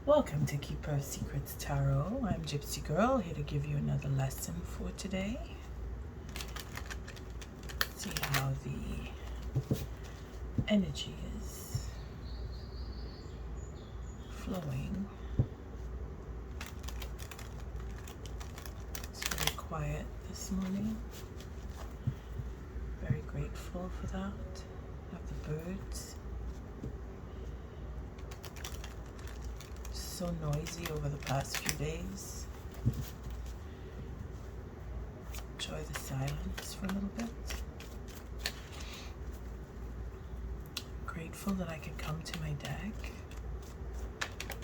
Welcome to Keeper Secrets Tarot. I'm Gypsy Girl, here to give you another lesson for today. See how the energy is flowing. It's very quiet this morning. Very grateful for that. Have the birds. So noisy over the past few days. Enjoy the silence for a little bit. Grateful that I could come to my deck,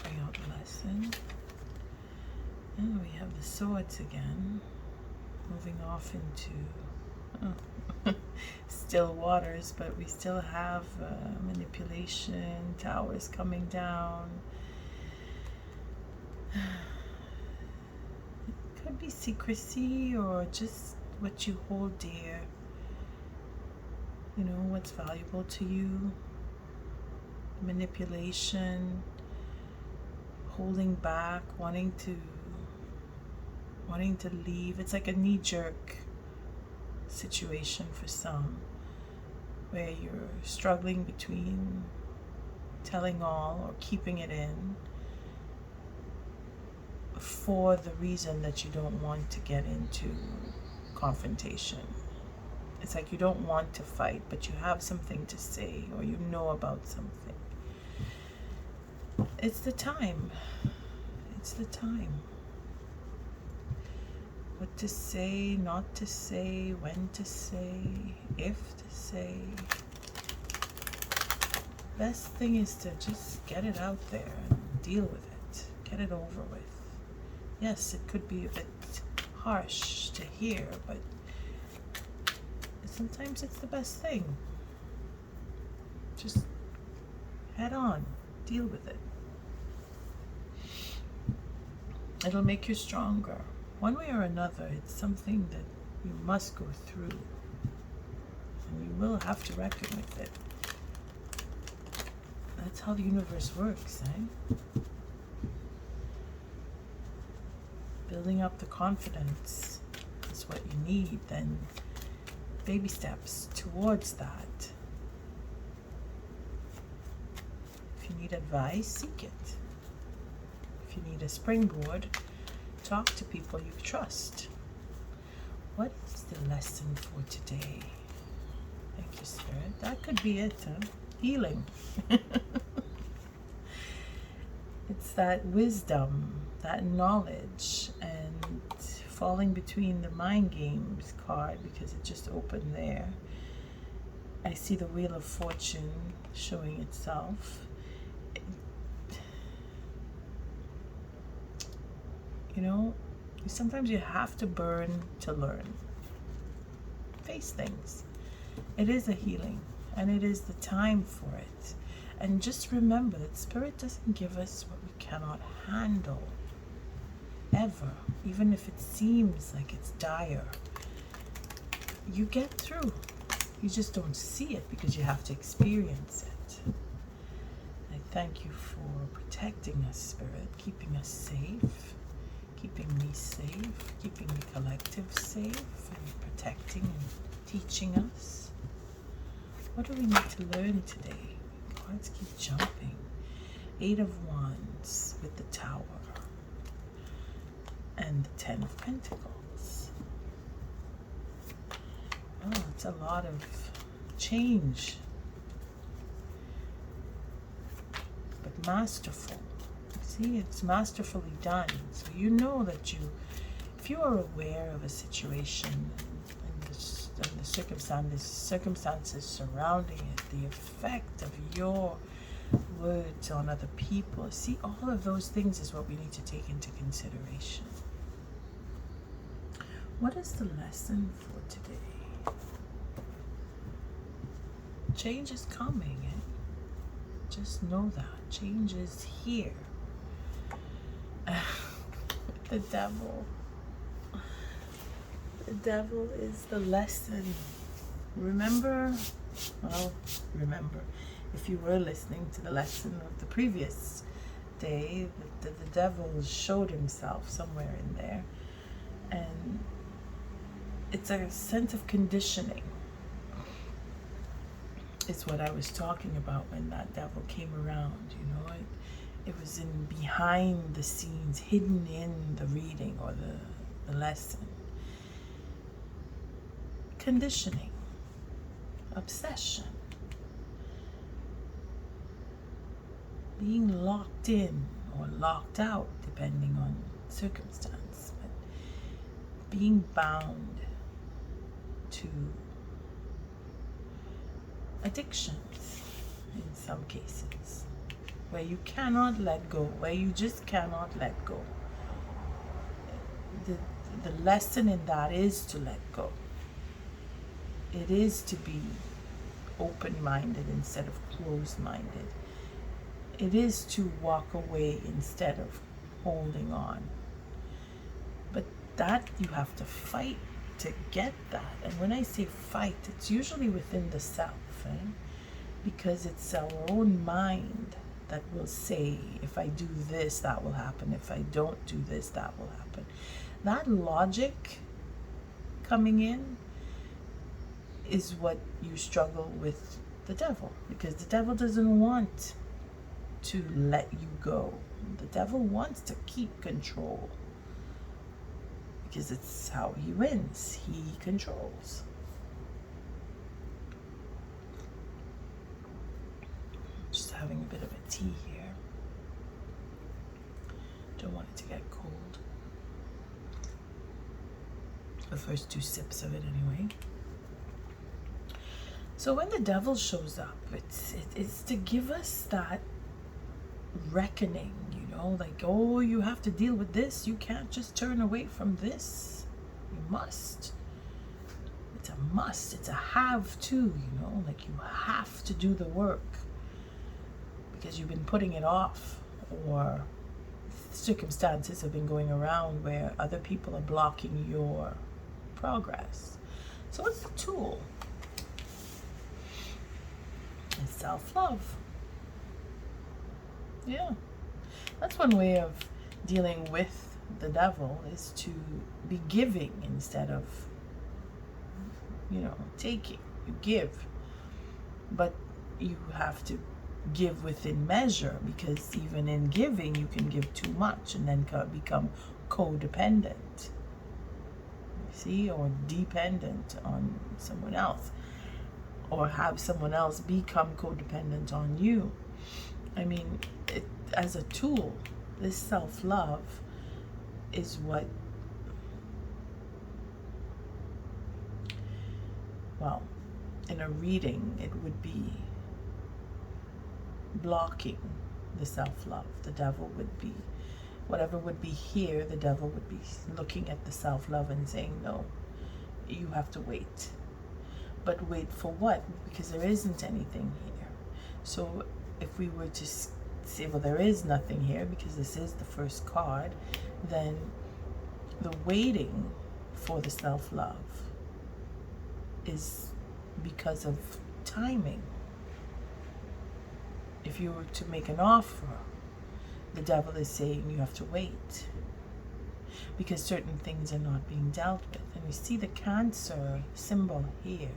bring out the lesson. And we have the swords again, moving off into still waters, but we still have manipulation, towers coming down. It could be secrecy or just what you hold dear. You know, what's valuable to you. Manipulation, holding back, wanting to leave. It's like a knee-jerk situation for some, where you're struggling between telling all or keeping it in, for the reason that you don't want to get into confrontation. It's like you don't want to fight, but you have something to say, or you know about something. It's the time. It's the time. What to say, not to say, when to say, if to say. Best thing is to just get it out there and deal with it. Get it over with. Yes, it could be a bit harsh to hear, but sometimes it's the best thing. Just head on, deal with it. It'll make you stronger. One way or another, it's something that you must go through, and you will have to reckon with it. That's how the universe works, eh? Building up the confidence is what you need, then baby steps towards that. If you need advice, seek it. If you need a springboard, talk to people you trust. What is the lesson for today? Thank you, Spirit. That could be it, huh? Healing. It's that wisdom, that knowledge, and falling between the mind games card, because it just opened there. I see the Wheel of Fortune showing itself. You know, sometimes you have to burn to learn. Face things. It is a healing, and it is the time for it. And just remember that Spirit doesn't give us what we cannot handle. Ever. Even if it seems like it's dire. You get through. You just don't see it because you have to experience it. I thank you for protecting us, Spirit, keeping us safe, keeping me safe, keeping the collective safe, and protecting and teaching us. What do we need to learn today? Cards keep jumping. 8 of Wands with the Tower and the 10 of Pentacles. Oh, it's a lot of change, but masterful. See, it's masterfully done. So you know that if you are aware of a situation and the circumstances surrounding it, the effect of your words on other people, see, all of those things is what we need to take into consideration. What is the lesson for today? Change is coming, eh? Just know that. Change is here. The devil. The devil is the lesson. Remember, if you were listening to the lesson of the previous day, the devil showed himself somewhere in there. And it's a sense of conditioning. It's what I was talking about when that devil came around, you know. It was in behind the scenes, hidden in the reading or the lesson. Conditioning, obsession, being locked in or locked out, depending on circumstance, but being bound to addictions in some cases, where you cannot let go, where you just cannot let go. The lesson in that is to let go. It is to be open-minded instead of closed-minded. It is to walk away instead of holding on. But that you have to fight to get that. And when I say fight, it's usually within the self, eh? Because it's our own mind that will say, if I do this, that will happen. If I don't do this, that will happen. That logic coming in is what you struggle with the devil, because the devil doesn't want to let you go. The devil wants to keep control, because it's how he wins. He controls. Just having a bit of a tea here. Don't want it to get cold. The first 2 sips of it anyway. So when the devil shows up, it's to give us that reckoning, you know, like, oh, you have to deal with this. You can't just turn away from this. You must. It's a must. It's a have to, you know, like you have to do the work because you've been putting it off, or circumstances have been going around where other people are blocking your progress. So it's a tool. It's self-love. Yeah. That's one way of dealing with the devil, is to be giving instead of, you know, taking. You give. But you have to give within measure, because even in giving, you can give too much and then become codependent. See, or dependent on someone else, or have someone else become codependent on you. I mean, as a tool, this self-love is what, well, in a reading, it would be blocking the self-love. The devil would be, whatever would be here, the devil would be looking at the self-love and saying, no, you have to wait. But wait for what? Because there isn't anything here. So if we were to say, well, there is nothing here because this is the first card, then the waiting for the self-love is because of timing. If you were to make an offer, the devil is saying you have to wait because certain things are not being dealt with. And we see the Cancer symbol here.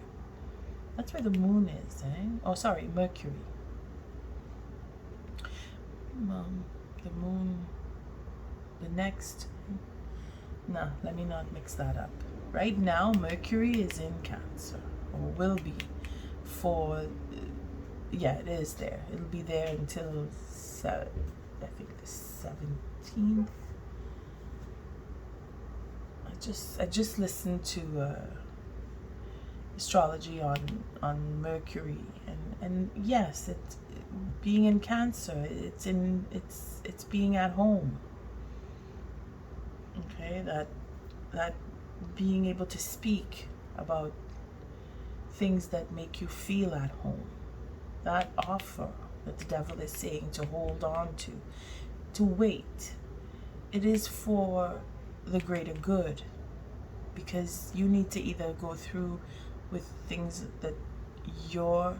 That's where the moon is, eh? Oh, sorry, Mercury. The moon, the next, no, let me not mix that up. Right now, Mercury is in Cancer, or will be for, yeah, it is there. It'll be there until, I think, the 17th. I just listened to astrology on Mercury, and yes, it being in Cancer, it's being at home. Okay, that being able to speak about things that make you feel at home. That offer that the devil is saying to hold on to wait. It is for the greater good, because you need to either go through with things that your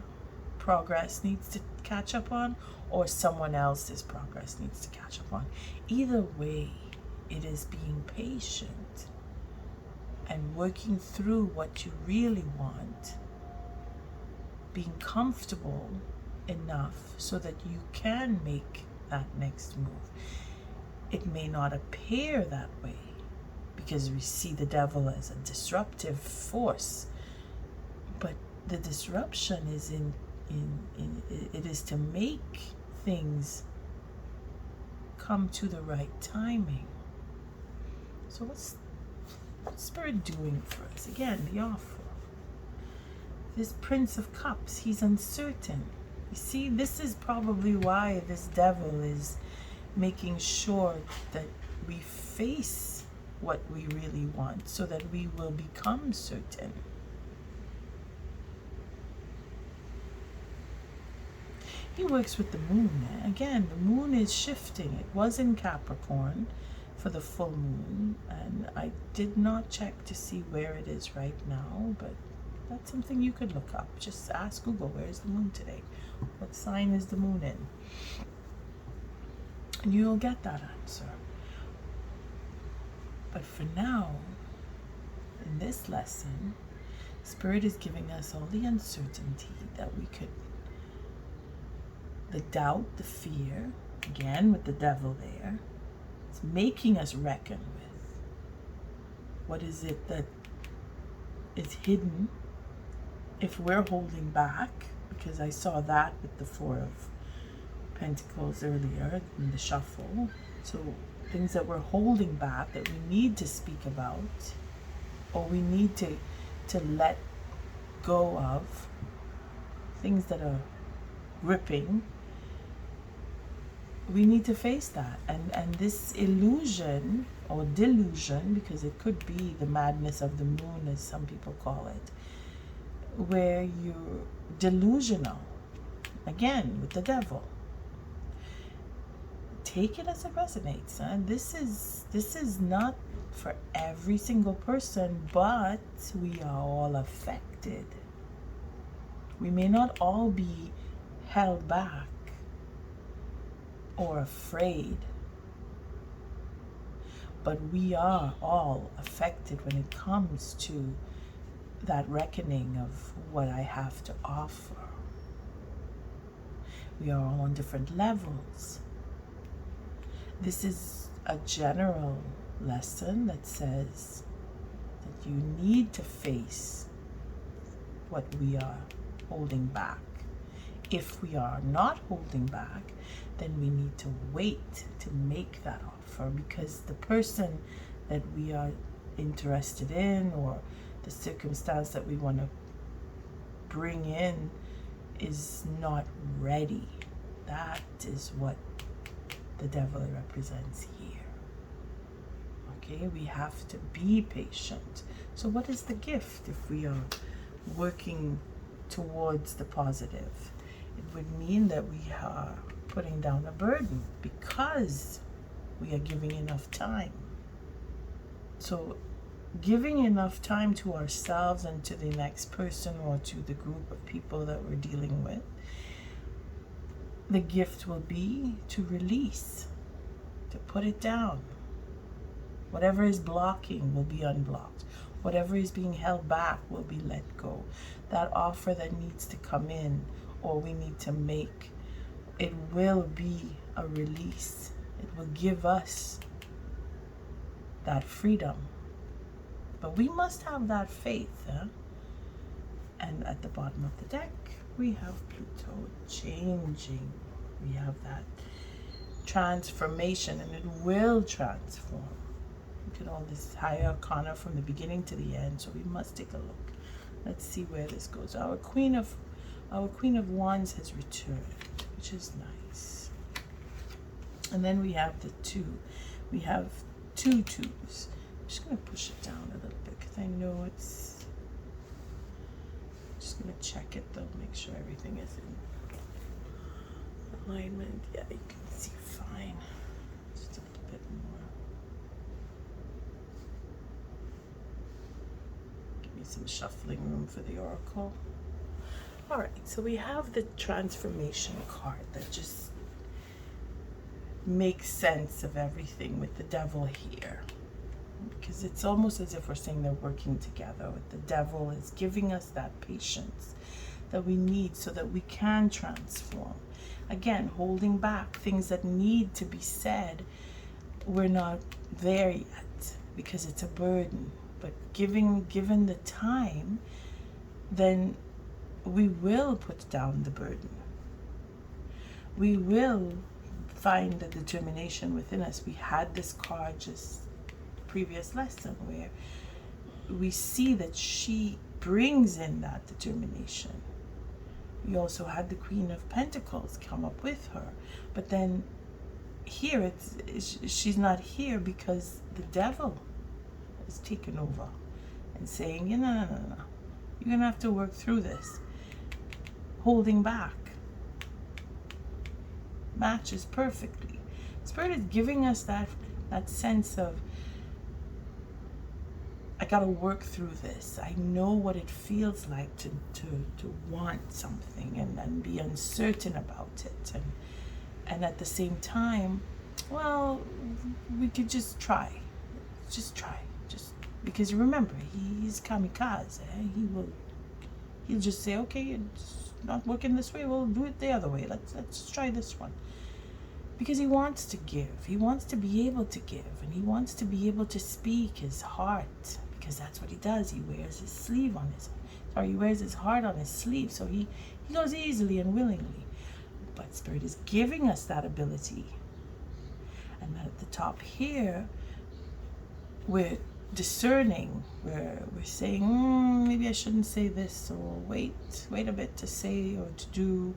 progress needs to catch up on, or someone else's progress needs to catch up on. Either way, it is being patient and working through what you really want, being comfortable enough so that you can make that next move. It may not appear that way because we see the devil as a disruptive force, but the disruption is in it is to make things come to the right timing. So what's Spirit doing for us? Again, the offer. This Prince of Cups, he's uncertain. You see, this is probably why this devil is making sure that we face what we really want so that we will become certain. He works with the moon. Again, the moon is shifting. It was in Capricorn for the full moon, and I did not check to see where it is right now, but that's something you could look up. Just ask Google, where is the moon today? What sign is the moon in? And you'll get that answer. But for now, in this lesson, Spirit is giving us all the uncertainty that we could, the doubt, the fear, again with the devil there. It's making us reckon with what is it that is hidden if we're holding back, because I saw that with the Four of Pentacles earlier in the shuffle. So things that we're holding back that we need to speak about, or we need to let go of, things that are gripping, we need to face that. And this illusion or delusion, because it could be the madness of the moon as some people call it, where you're delusional, again with the devil. Take it as it resonates, and this is not for every single person, but we are all affected. We may not all be held back or afraid, but we are all affected when it comes to that reckoning of what I have to offer. We are all on different levels. This is a general lesson that says that you need to face what we are holding back. If we are not holding back, then we need to wait to make that offer, because the person that we are interested in or the circumstance that we want to bring in is not ready. That is what the devil represents here. Okay, we have to be patient. So what is the gift if we are working towards the positive? It would mean that we are putting down a burden because we are giving enough time. So giving enough time to ourselves and to the next person or to the group of people that we're dealing with, the gift will be to release, to put it down. Whatever is blocking will be unblocked. Whatever is being held back will be let go. That offer that needs to come in or we need to make, it will be a release. It will give us that freedom. But we must have that faith. And at the bottom of the deck, we have Pluto changing. We have that transformation, and it will transform. Look at all this high arcana from the beginning to the end. So we must take a look. Let's see where this goes. Our Queen of Wands has returned, which is nice. And then we have the two. We have two twos. I'm just going to push it down a little bit because I know it's... Just going to check it though, make sure everything is in alignment. Yeah, you can see fine. Just a little bit more. Give me some shuffling room for the oracle. All right, so we have the transformation card that just make sense of everything with the devil here. Because it's almost as if we're saying they're working together. With the devil is giving us that patience that we need so that we can transform. Again, holding back things that need to be said. We're not there yet because it's a burden. But given the time, then we will put down the burden. We will find the determination within us. We had this card just previous lesson where we see that she brings in that determination. We also had the Queen of Pentacles come up with her, but then here she's not here because the devil is taken over and saying, no, you're gonna have to work through this. Holding back matches perfectly. Spirit is giving us that sense of, I gotta work through this. I know what it feels like to want something and be uncertain about it. And at the same time, well, we could just try. Just because remember, he's kamikaze. He'll just say, okay, it's not working this way, we'll do it the other way. Let's try this one. Because he wants to give. He wants to be able to give. And he wants to be able to speak his heart. Because that's what he does. He wears his sleeve on his, he wears his heart on his sleeve. So he goes easily and willingly. But Spirit is giving us that ability. And then at the top here, we're discerning. We're saying, maybe I shouldn't say this, or wait a bit to say or to do.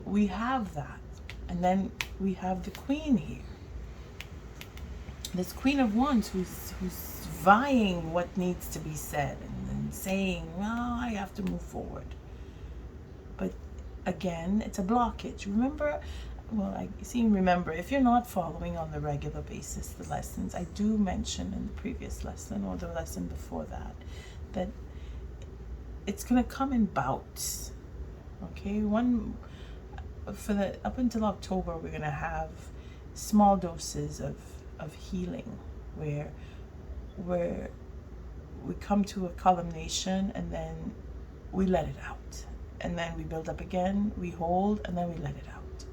We have that. And then we have the Queen here. This Queen of Wands who's vying what needs to be said and saying, well, I have to move forward. But again, it's a blockage. Remember, if you're not following on the regular basis the lessons, I do mention in the previous lesson or the lesson before that it's going to come in bouts. Okay, up until October, we're going to have small doses of healing where we come to a culmination and then we let it out, and then we build up again, we hold, and then we let it out.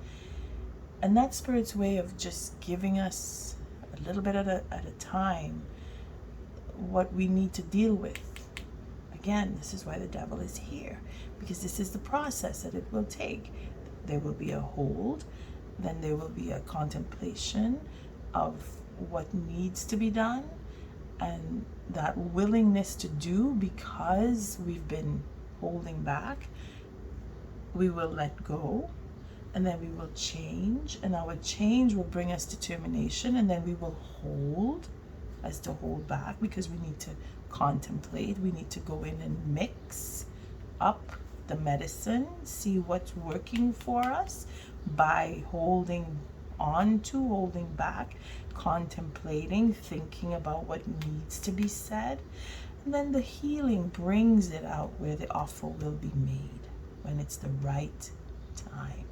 And that's Spirit's way of just giving us a little bit at a time what we need to deal with. Again, this is why the devil is here, because this is the process that it will take. There will be a hold, then there will be a contemplation of what needs to be done, and that willingness to do, because we've been holding back, we will let go, and then we will change, and our change will bring us determination, and then we will hold as to hold back, because we need to contemplate, we need to go in and mix up the medicine, see what's working for us by holding back, contemplating, thinking about what needs to be said. And then the healing brings it out where the offer will be made when it's the right time.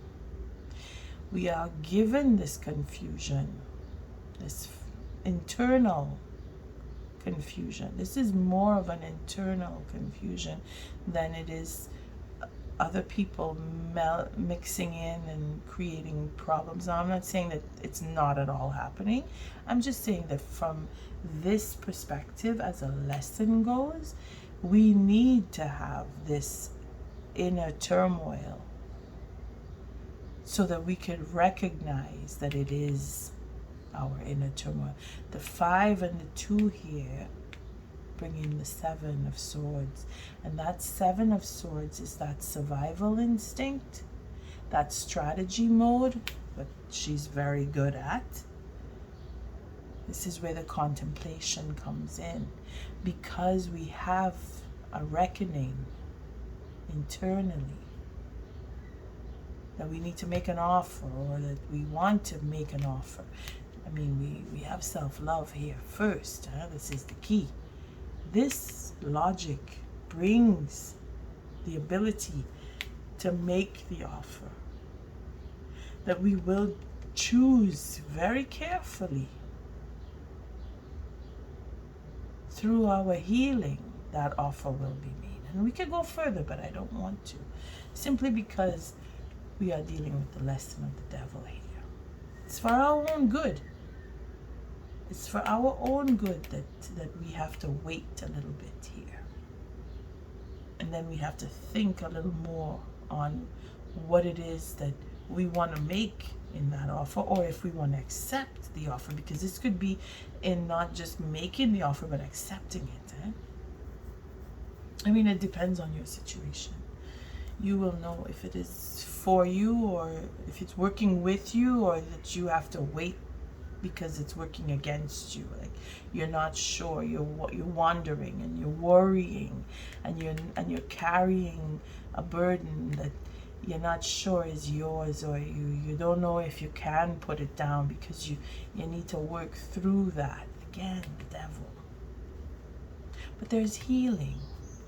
We are given this confusion, this internal confusion. This is more of an internal confusion than it is other people mixing in and creating problems. Now, I'm not saying that it's not at all happening. I'm just saying that from this perspective, as a lesson goes, we need to have this inner turmoil so that we could recognize that it is our inner turmoil. The 5 and the 2 here bringing the 7 of Swords, and that 7 of Swords is that survival instinct, that strategy mode that she's very good at. This is where the contemplation comes in, because we have a reckoning internally that we need to make an offer, or that we want to make an offer. I mean, we have self-love here first. This is the key. This logic brings the ability to make the offer, that we will choose very carefully through our healing, that offer will be made. And we could go further, but I don't want to. Simply because we are dealing with the lesson of the devil here. It's for our own good. It's for our own good that we have to wait a little bit here. And then we have to think a little more on what it is that we want to make in that offer, or if we want to accept the offer, because this could be in not just making the offer, but accepting it. I mean, it depends on your situation. You will know if it is for you, or if it's working with you, or that you have to wait because it's working against you. Like you're not sure, you're wandering and you're worrying, and you're carrying a burden that you're not sure is yours, or you don't know if you can put it down because you need to work through that. Again, the devil. But there's healing.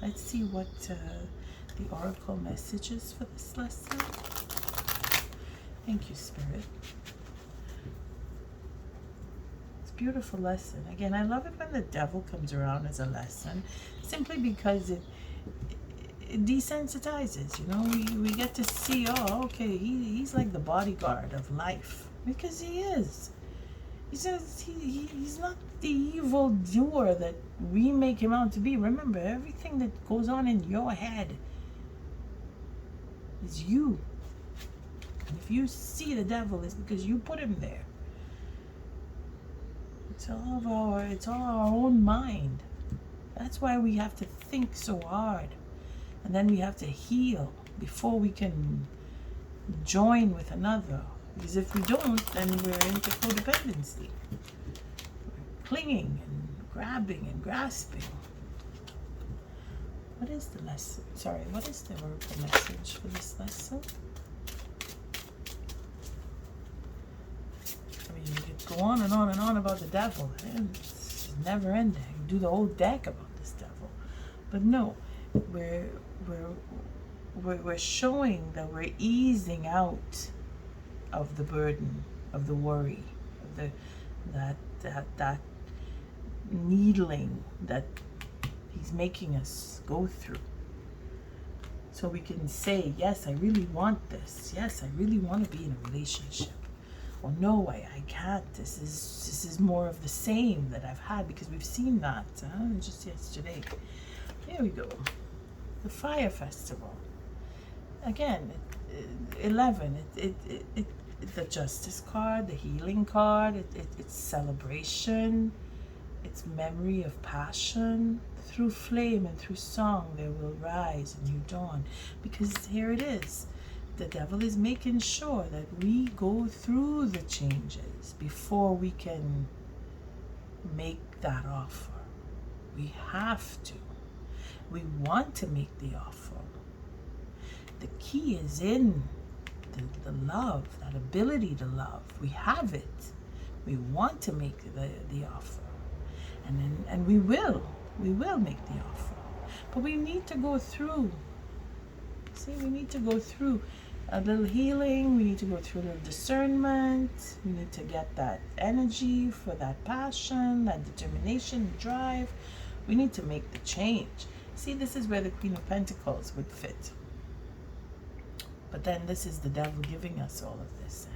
Let's see what the oracle message is for this lesson. Thank you, Spirit. It's a beautiful lesson. Again, I love it when the devil comes around as a lesson, simply because it desensitizes. You know, we get to see, oh, okay, he's like the bodyguard of life, because he is. He's not the evil doer that we make him out to be. Remember, everything that goes on in your head is you. And if you see the devil, it's because you put him there. It's all our own mind. That's why we have to think so hard. And then we have to heal before we can join with another. Because if we don't, then we're into codependency. We're clinging and grabbing and grasping. What is the lesson? Sorry, what is the oracle message for this lesson? I mean, you could go on and on and on about the devil. It's never ending. Do the whole deck about this devil. But no, we're showing that we're easing out of the burden, of the worry, of that needling that he's making us go through. So we can say, yes, I really want this. Yes, I really want to be in a relationship. Or no, I can't. This is more of the same that I've had, because we've seen that just yesterday. Here we go. The Fire Festival. Again, 11. The Justice card, the Healing card. It's celebration. It's memory of passion. Through flame and through song, there will rise a new dawn. Because here it is. The devil is making sure that we go through the changes before we can make that offer. We have to. We want to make the offer. The key is in the love, that ability to love. We have it. We want to make the offer. And we will make the offer. But we need to go through. See, we need to go through a little healing. We need to go through a little discernment. We need to get that energy for that passion, that determination, drive. We need to make the change. See, this is where the Queen of Pentacles would fit. But then this is the devil giving us all of this.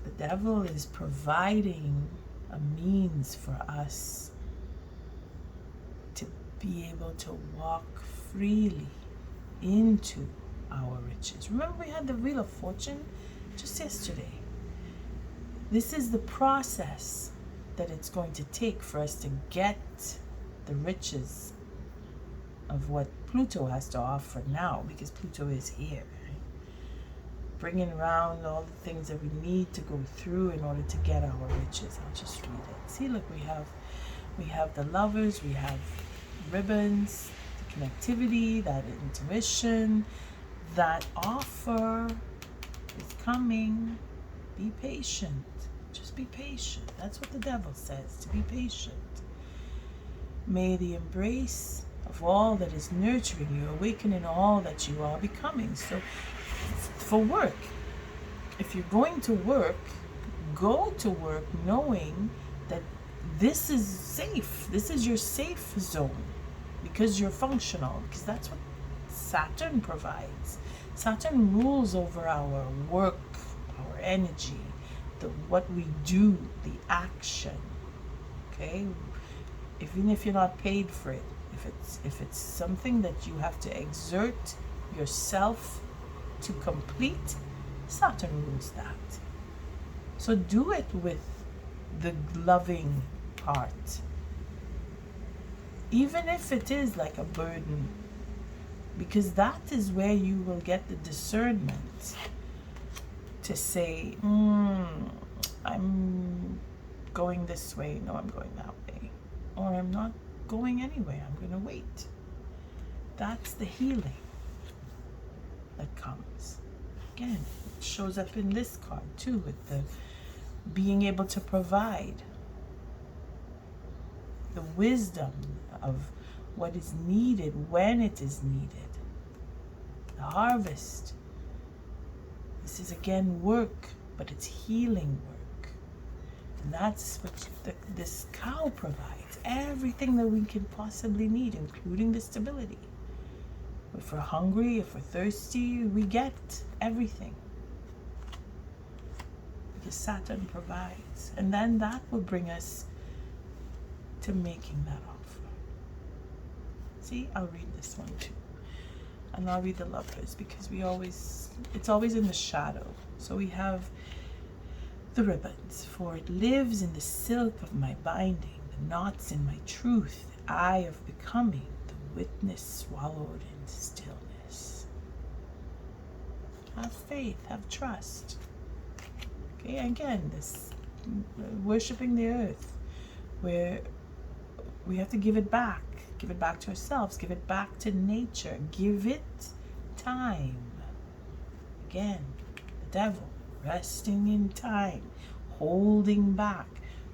The devil is providing a means for us to be able to walk freely into our riches. Remember, we had the Wheel of Fortune just yesterday. This is the process that it's going to take for us to get the riches of what Pluto has to offer now, because Pluto is here, right? Bringing around all the things that we need to go through in order to get our riches. I'll just read it. See, look, we have the Lovers, we have ribbons, the connectivity, that intuition, that offer is coming. Be patient. Just be patient. That's what the devil says, to be patient. May the embrace of all that is nurturing you, awakening all that you are becoming. So for work, if you're going to work, go to work knowing that this is safe. This is your safe zone because you're functional, because that's what Saturn provides. Saturn rules over our work, our energy, what we do, the action. Okay? Even if you're not paid for it, if it's something that you have to exert yourself to complete, Saturn rules that. So do it with the loving heart. Even if it is like a burden, because that is where you will get the discernment to say, I'm going this way, no, I'm going that way, or I'm not going anywhere, I'm going to wait. That's the healing that comes. Again, it shows up in this card too, with the being able to provide, the wisdom of what is needed when it is needed, the harvest. This is again work, but it's healing work. And that's what this cow provides. Everything that we can possibly need, including the stability. If we're hungry, if we're thirsty, we get everything. Because Saturn provides. And then that will bring us to making that offer. See, I'll read this one too. And I'll read the Lovers, because it's always in the shadow. So we have the ribbons. For it lives in the silk of my binding, the knots in my truth, the eye of becoming, the witness swallowed in stillness. Have faith, have trust. Okay, again, this worshiping the earth, where we have to give it back to ourselves, give it back to nature, give it time. Again, the devil, resting in time, holding back,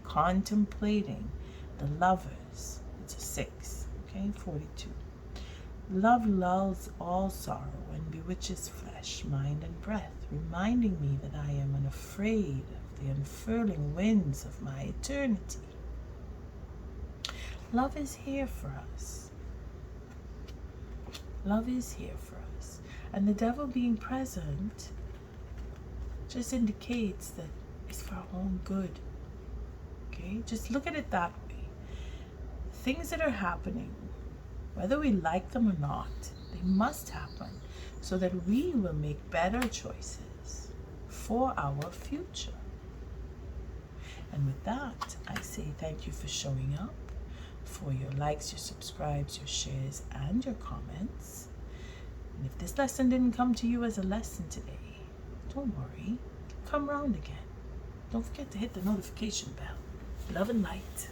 contemplating. The Lovers, it's a 6, okay, 42. Love lulls all sorrow and bewitches flesh, mind, and breath, reminding me that I am unafraid of the unfurling winds of my eternity. Love is here for us. Love is here for us. And the devil being present just indicates that it's for our own good. Okay? Just look at it that way. Things that are happening, whether we like them or not, they must happen so that we will make better choices for our future. And with that, I say thank you for showing up, for your likes, your subscribes, your shares, and your comments. And if this lesson didn't come to you as a lesson today, don't worry, come round again. Don't forget to hit the notification bell. Love and light.